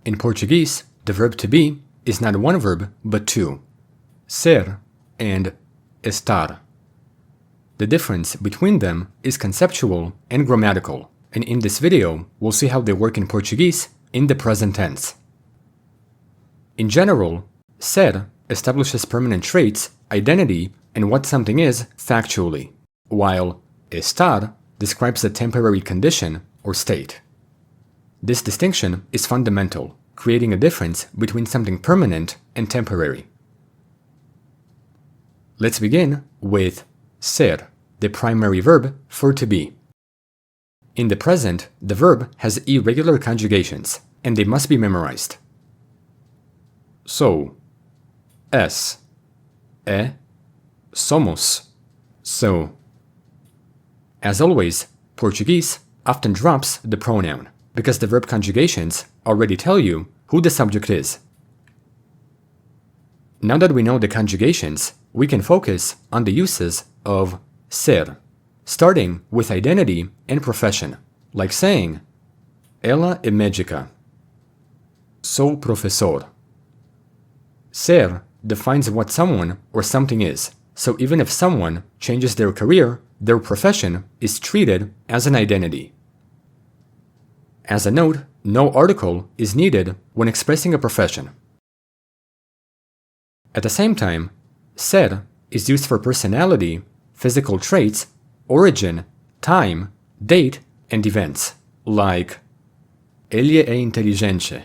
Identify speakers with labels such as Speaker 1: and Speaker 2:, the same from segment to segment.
Speaker 1: In Portuguese, the verb to be is not one verb, but two: ser and estar. The difference between them is conceptual and grammatical, and in this video, we'll see how they work in Portuguese in the present tense. In general, ser establishes permanent traits, identity, and what something is factually, while estar describes a temporary condition or state. This distinction is fundamental, creating a difference between something permanent and temporary. Let's begin with ser, the primary verb for to be. In the present, the verb has irregular conjugations, and they must be memorized. Sou, es, é, somos, so. As always, Portuguese often drops the pronoun, because the verb conjugations already tell you who the subject is. Now that we know the conjugations, we can focus on the uses of ser, starting with identity and profession, like saying, ela é médica, sou professor. Ser defines what someone or something is, so even if someone changes their career, their profession is treated as an identity. As a note, no article is needed when expressing a profession. At the same time, ser is used for personality, physical traits, origin, time, date, and events, like ele é inteligente,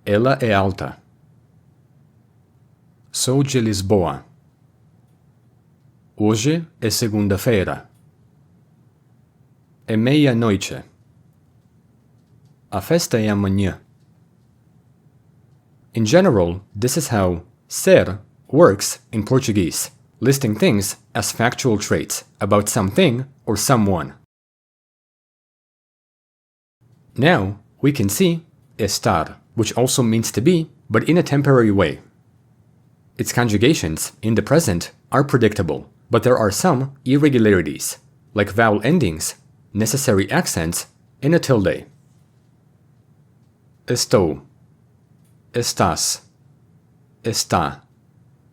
Speaker 1: ela é alta, sou de Lisboa, hoje é segunda-feira, é meia-noite, a festa é amanhã. In general, this is how ser works in Portuguese, listing things as factual traits about something or someone. Now, we can see estar, which also means to be, but in a temporary way. Its conjugations in the present are predictable, but there are some irregularities, like vowel endings, necessary accents, and a tilde. Estou, estás, está,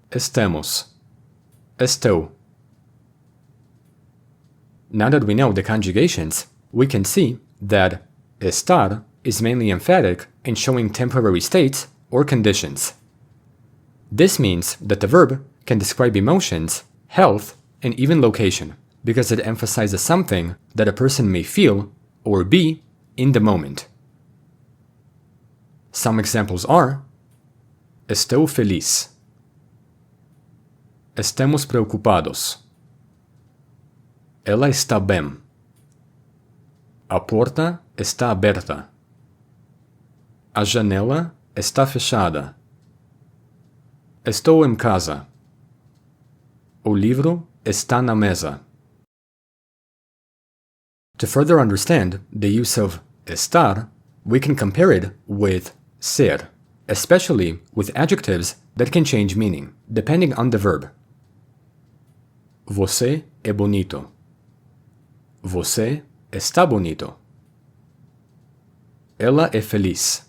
Speaker 1: estamos, estou. Now that we know the conjugations, we can see that estar is mainly emphatic in showing temporary states or conditions. This means that the verb can describe emotions, health, and even location, because it emphasizes something that a person may feel or be in the moment. Some examples are: estou feliz, estamos preocupados, ela está bem, a porta está aberta, a janela está fechada, estou em casa, o livro está na mesa. To further understand the use of estar, we can compare it with ser, especially with adjectives that can change meaning, depending on the verb. Você é bonito. Você está bonito. Ela é feliz.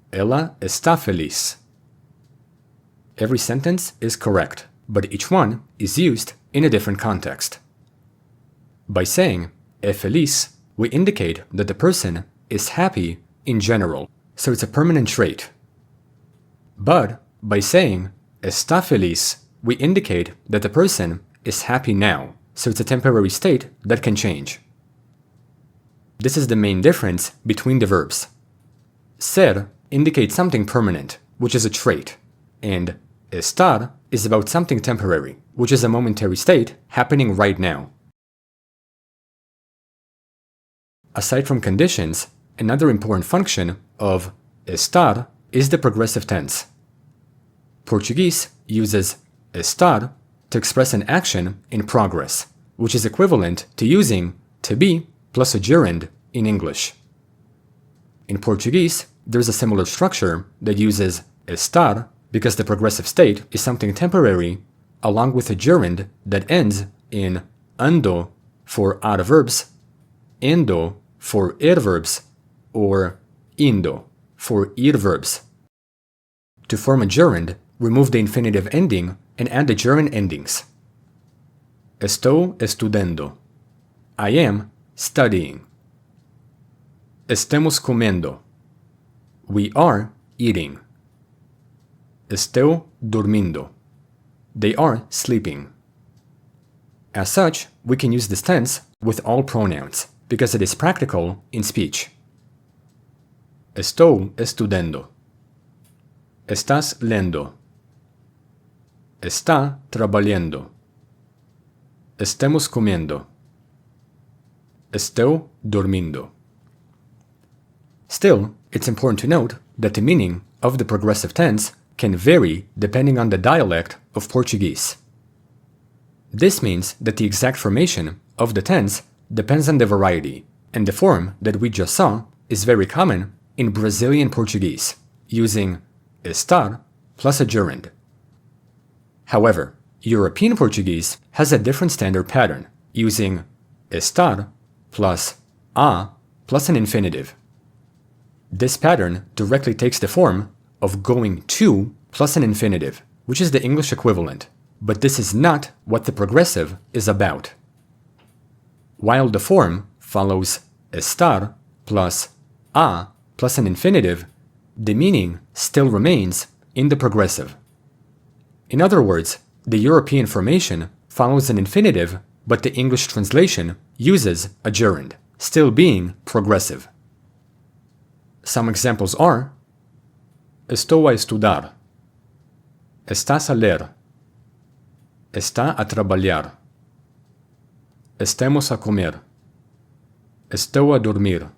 Speaker 1: Ela está feliz. Every sentence is correct, but each one is used in a different context. By saying é feliz, we indicate that the person is happy in general, so it's a permanent trait. But by saying está feliz, we indicate that the person is happy now, so it's a temporary state that can change. This is the main difference between the verbs. Ser indicates something permanent, which is a trait, and estar is about something temporary, which is a momentary state happening right now. Aside from conditions, another important function of estar is the progressive tense. Portuguese uses estar to express an action in progress, which is equivalent to using to be plus a gerund in English. In Portuguese, there's a similar structure that uses estar because the progressive state is something temporary, along with a gerund that ends in ando for adverbs, endo for adverbs, or indo for ir verbs. To form a gerund, remove the infinitive ending and add the gerund endings. Estou estudando. I am studying. Estamos comendo. We are eating. Estou dormindo. They are sleeping. As such, we can use this tense with all pronouns because it is practical in speech. Estou estudando. Estás lendo. Está trabalhando. Estamos comendo. Estou dormindo. Still, it's important to note that the meaning of the progressive tense can vary depending on the dialect of Portuguese. This means that the exact formation of the tense depends on the variety, and the form that we just saw is very common in Brazilian Portuguese, using estar plus a gerund. However, European Portuguese has a different standard pattern, using estar plus a plus an infinitive. This pattern directly takes the form of going to plus an infinitive, which is the English equivalent, but this is not what the progressive is about. While the form follows estar plus a plus an infinitive, the meaning still remains in the progressive. In other words, the European formation follows an infinitive, but the English translation uses a gerund, still being progressive. Some examples are: Estou a estudar. Estás a ler. Está a trabalhar. Estamos a comer. Estou a dormir.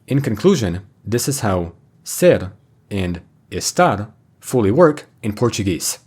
Speaker 1: In conclusion, this is how ser and estar fully work in Portuguese.